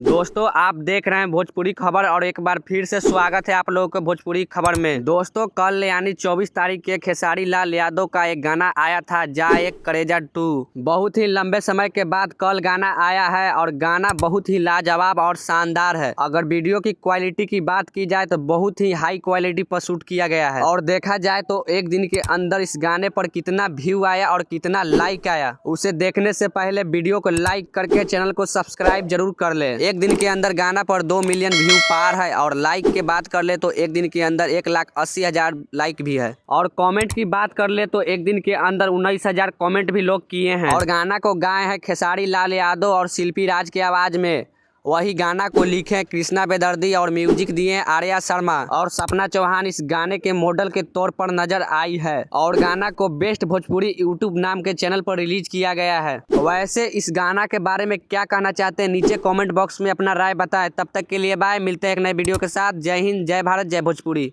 दोस्तों आप देख रहे हैं भोजपुरी खबर और एक बार फिर से स्वागत है आप लोगों को भोजपुरी खबर में। दोस्तों कल यानी 24 तारीख के खेसारी लाल यादव का एक गाना आया था जा एक करेजा 2। बहुत ही लंबे समय के बाद कल गाना आया है और गाना बहुत ही लाजवाब और शानदार है। अगर वीडियो की क्वालिटी की बात की जाए तो बहुत ही हाई क्वालिटी पर शूट किया गया है और देखा जाए तो एक दिन के अंदर इस गाने पर कितना व्यू आया और कितना लाइक आया, उसे देखने से पहले वीडियो को लाइक करके चैनल को सब्सक्राइब जरूर कर ले। एक दिन के अंदर गाना पर 2 मिलियन व्यू पार है और लाइक के बात कर ले तो एक दिन के अंदर 1,80,000 लाइक भी है और कमेंट की बात कर ले तो एक दिन के अंदर 19,000 कमेंट भी लोग किए हैं। और गाना को गाए हैं खेसारी लाल यादव और शिल्पी राज की आवाज में। वही गाना को लिखे कृष्णा बेदर्दी और म्यूजिक दिए आर्या शर्मा और सपना चौहान इस गाने के मॉडल के तौर पर नजर आई है। और गाना को बेस्ट भोजपुरी यूट्यूब नाम के चैनल पर रिलीज किया गया है। वैसे इस गाना के बारे में क्या कहना चाहते हैं नीचे कमेंट बॉक्स में अपना राय बताएं। तब तक के लिए बाय, मिलते हैं एक नए वीडियो के साथ। जय हिंद, जय भारत, जय भोजपुरी।